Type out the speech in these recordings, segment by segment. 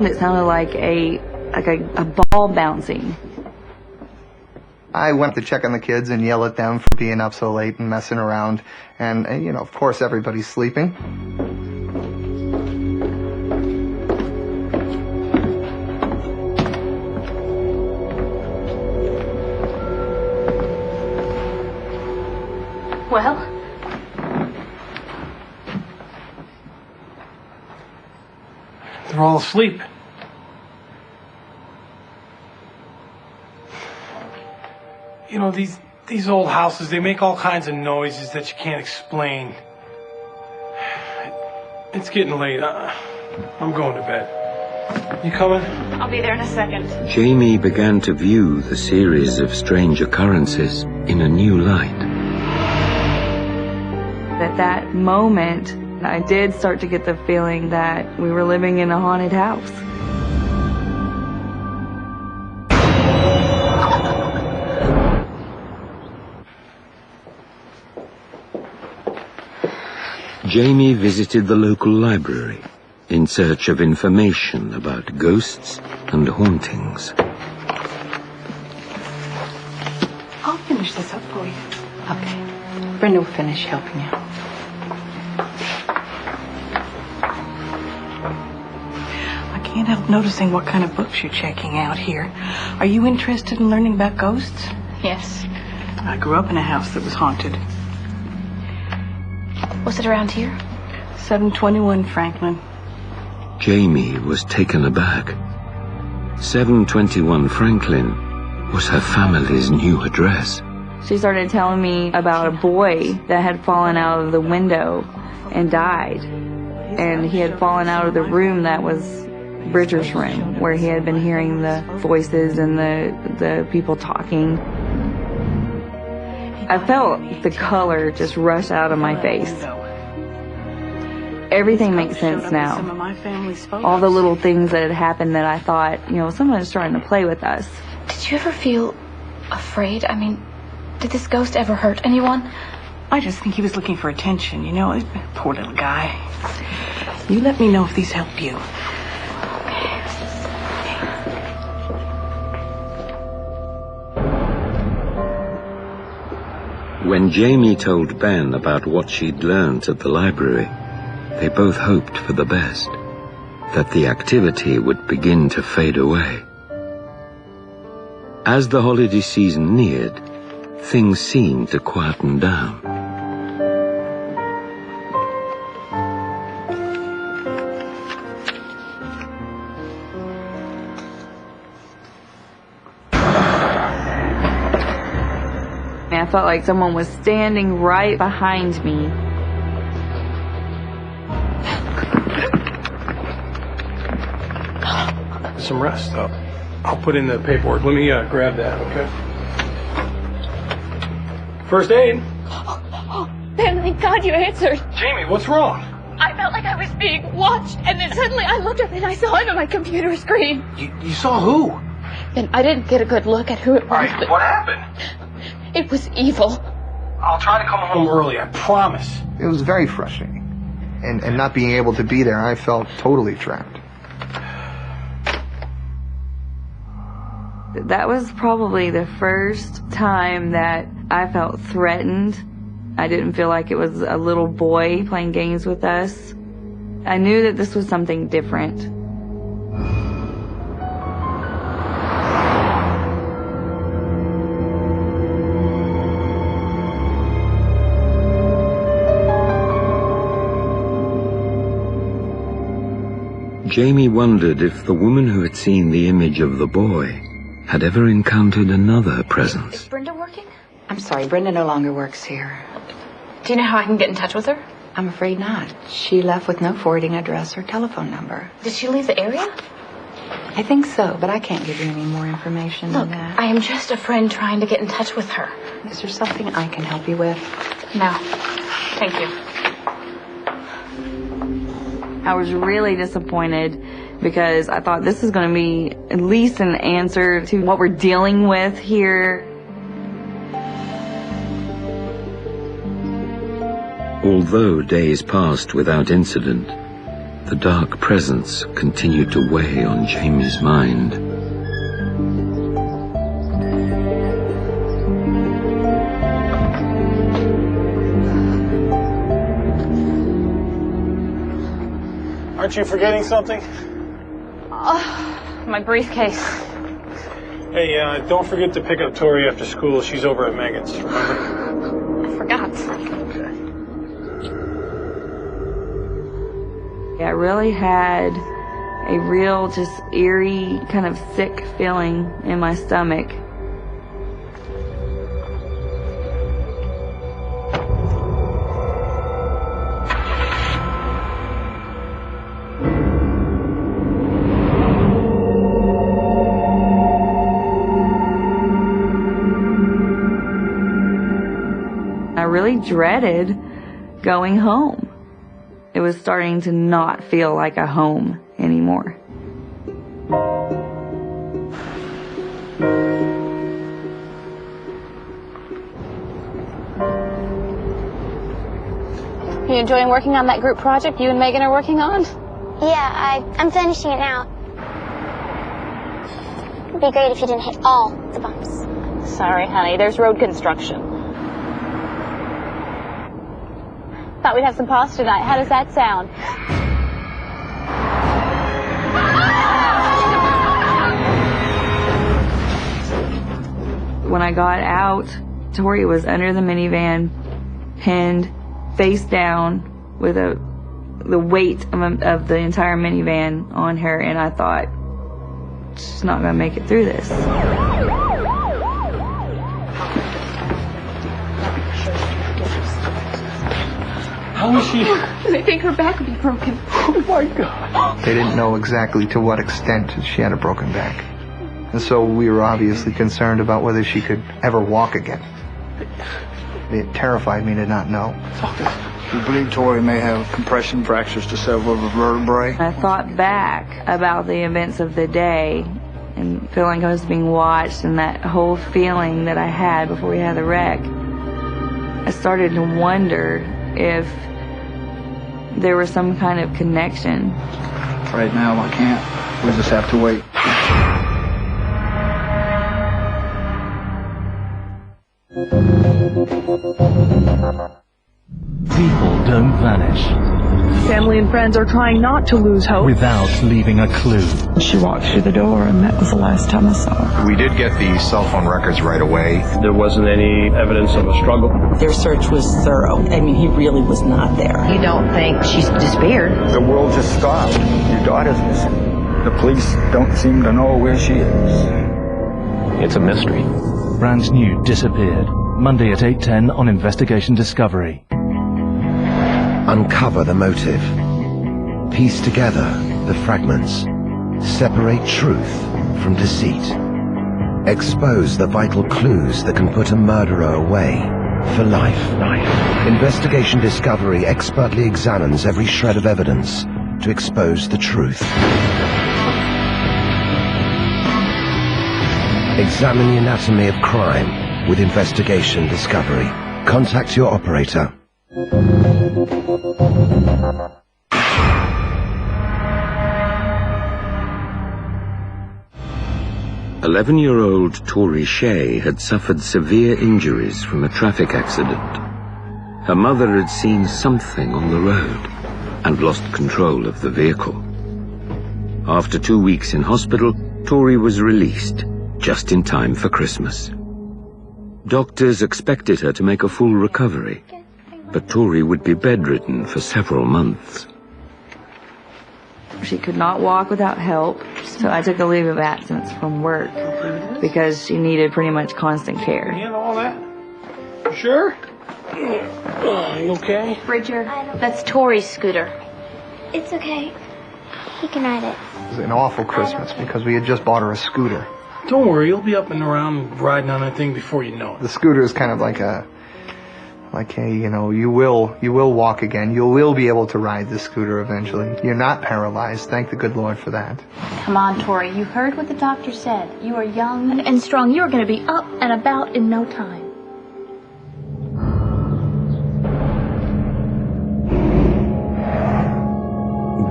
It sounded like a ball bouncing. I went to check on the kids and yell at them for being up so late and messing around. And you know, of course, everybody's sleeping. Well? They're all asleep. You know, these old houses, they make all kinds of noises that you can't explain. It's getting late. I'm going to bed. You coming? I'll be there in a second. Jamie began to view the series of strange occurrences in a new light. At that moment, I did start to get the feeling that we were living in a haunted house. Jamie visited the local library in search of information about ghosts and hauntings. I'll finish this up for you. Okay. Brenda will finish helping you. I can't help noticing what kind of books you're checking out here. Are you interested in learning about ghosts? Yes. I grew up in a house that was haunted. Was it around here? 721 Franklin. Jamie was taken aback. 721 Franklin was her family's new address. She started telling me about a boy that had fallen out of the window and died. And he had fallen out of the room that was Bridger's room, where he had been hearing the voices and the people talking. I felt the color just rush out of my face. Everything makes sense now. All the little things that had happened that I thought, you know, someone was trying to play with us. Did you ever feel afraid? I mean, did this ghost ever hurt anyone? I just think he was looking for attention, you know. Poor little guy. You let me know if these help you. When Jamie told Ben about what she'd learned at the library, they both hoped for the best, that the activity would begin to fade away. As the holiday season neared, things seemed to quieten down. I felt like someone was standing right behind me. Some rest, though. I'll put in the paperwork. Let me grab that, okay? First aid. Ben, thank God you answered. Jamie, what's wrong? I felt like I was being watched, and then suddenly I looked up and I saw him on my computer screen. You saw who? Ben, I didn't get a good look at who it was, All right, but what happened? it was evil. I'll try to come home early, I promise. It was very frustrating. And not being able to be there, I felt totally trapped. That was probably the first time that I felt threatened. I didn't feel like it was a little boy playing games with us. I knew that this was something different. Jamie wondered if the woman who had seen the image of the boy had ever encountered another presence. Is Brenda working? I'm sorry, Brenda no longer works here. Do you know how I can get in touch with her? I'm afraid not. She left with no forwarding address or telephone number. Did she leave the area? I think so, but I can't give you any more information Look, than that. I am just a friend trying to get in touch with her. Is there something I can help you with? No. Thank you. I was really disappointed because I thought this is going to be at least an answer to what we're dealing with here. Although days passed without incident, the dark presence continued to weigh on Jamie's mind. Aren't you forgetting something? My briefcase. Hey, don't forget to pick up Tori after school. She's over at Megan's, remember? I forgot. Okay. I really had a real, just eerie, kind of sick feeling in my stomach. I really dreaded going home. It was starting to not feel like a home anymore. Are you enjoying working on that group project you and Megan are working on? Yeah, I'm finishing it now. It'd be great if you didn't hit all the bumps. Sorry, honey. There's road construction. Thought we'd have some pasta tonight. How does that sound? When I got out, Tori was under the minivan, pinned, face down, with the weight of the entire minivan on her, and I thought, she's not going to make it through this. How is she? They think her back would be broken. Oh my God. They didn't know exactly to what extent she had a broken back. And so we were obviously concerned about whether she could ever walk again. It terrified me to not know. We believe Tori may have compression fractures to several of her vertebrae. I thought back about the events of the day and feeling like I was being watched, and that whole feeling that I had before we had the wreck. I started to wonder if there was some kind of connection. Right now, I can't. We just have to wait. People don't vanish Family and friends are trying not to lose hope without leaving a clue. She walked through the door, and that was the last time I saw her. We did get the cell phone records right away. There wasn't any evidence of a struggle. Their search was thorough. I mean, he really was not there. You don't think she's disappeared? The world just stopped. Your daughter's missing. The police don't seem to know where she is. It's a mystery. Brand new Disappeared. Monday at 8:10 on Investigation Discovery. Uncover the motive. Piece together the fragments. Separate truth from deceit. Expose the vital clues that can put a murderer away for life. Investigation Discovery expertly examines every shred of evidence to expose the truth. Examine the anatomy of crime with Investigation Discovery. Contact your operator. 11-year-old Tori Shea had suffered severe injuries from a traffic accident. Her mother had seen something on the road and lost control of the vehicle. After 2 weeks in hospital, Tori was released, just in time for Christmas. Doctors expected her to make a full recovery, but Tori would be bedridden for several months. She could not walk without help, so I took a leave of absence from work because she needed pretty much constant care. And all that? You sure? You okay? Bridger, that's Tori's scooter. It's okay. He can ride it. It was an awful Christmas because we had just bought her a scooter. Don't worry, you'll be up and around riding on that thing before you know it. The scooter is kind of like hey, you know, you will walk again. You will be able to ride the scooter eventually. You're not paralyzed. Thank the good Lord for that. Come on, Tori. You heard what the doctor said. You are young and strong. You are going to be up and about in no time.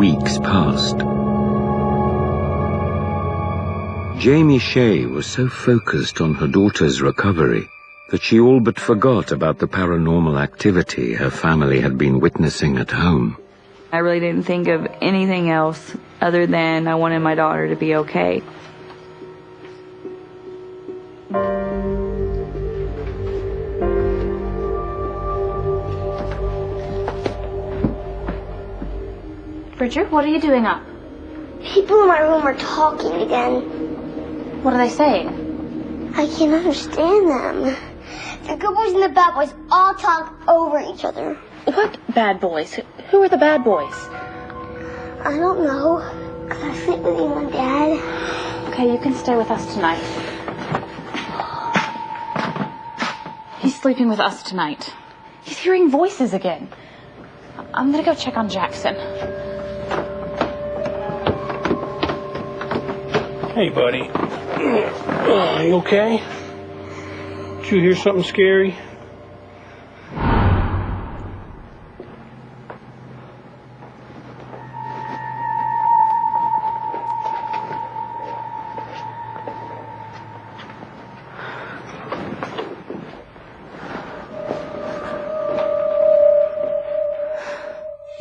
weeks passed. Jamie Shea was so focused on her daughter's recovery that she all but forgot about the paranormal activity her family had been witnessing at home. I really didn't think of anything else other than I wanted my daughter to be okay. Bridger, what are you doing up? People in my room are talking again. What are they saying? I can't understand them. The good boys and the bad boys all talk over each other. What bad boys? Who are the bad boys? I don't know, 'cause I sleep with you and Dad. Okay, you can stay with us tonight. He's sleeping with us tonight. He's hearing voices again. I'm gonna go check on Jackson. Hey, buddy. You okay? Did you hear something scary?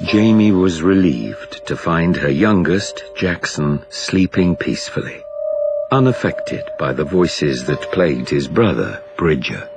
Jamie was relieved to find her youngest, Jackson, sleeping peacefully, unaffected by the voices that plagued his brother, Bridger.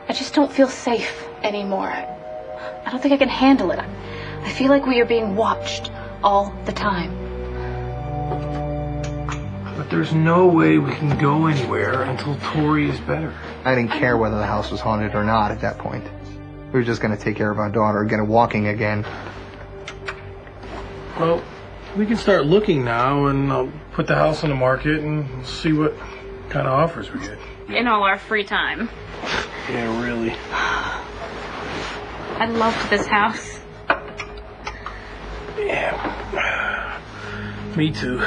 I just don't feel safe anymore. I don't think I can handle it. I feel like we are being watched all the time. But there's no way we can go anywhere until Tori is better. I didn't care whether the house was haunted or not at that point. We were just going to take care of our daughter, get her walking again. Well, we can start looking now, and I'll put the house on the market and see what kind of offers we get. In all our free time. Yeah, really. I loved this house. Yeah. Me too.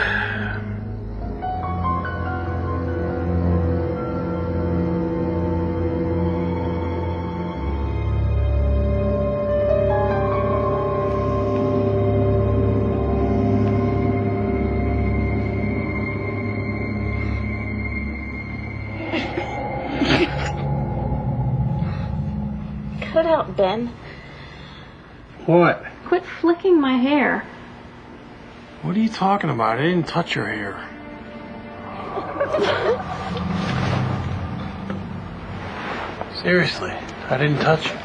Cut it out, Ben. What? Quit flicking my hair. What are you talking about? I didn't touch your hair. Seriously, I didn't touch it.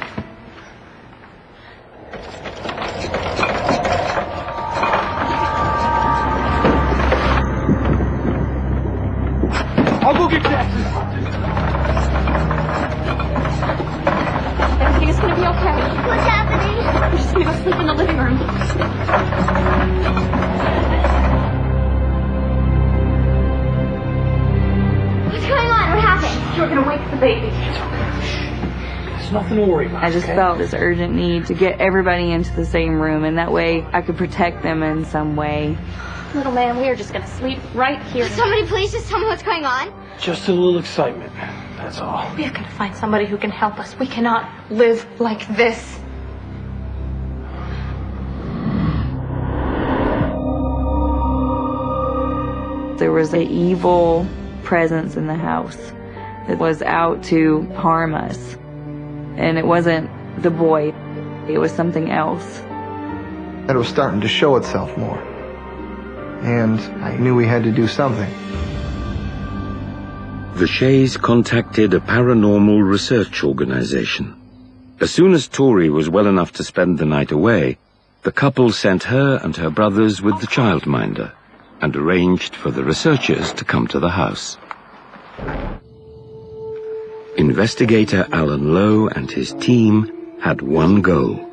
I'll go get Jackson. Everything is gonna be okay. What's happening? We're just gonna go sleep in the living room. What's going on? What happened? You're gonna wake the baby. There's nothing to worry about. I just felt this urgent need to get everybody into the same room, and that way I could protect them in some way. Little man, we are just gonna sleep right here. Somebody please just tell me what's going on. Just a little excitement, that's all. We have got to find somebody who can help us. We cannot live like this. There was an evil presence in the house that was out to harm us. And it wasn't the boy, it was something else. That was starting to show itself more. And I knew we had to do something. The Shays contacted a paranormal research organization. As soon as Tori was well enough to spend the night away, The couple sent her and her brothers with the childminder and arranged for the researchers to come to the house. Investigator Alan Lowe and his team had one goal: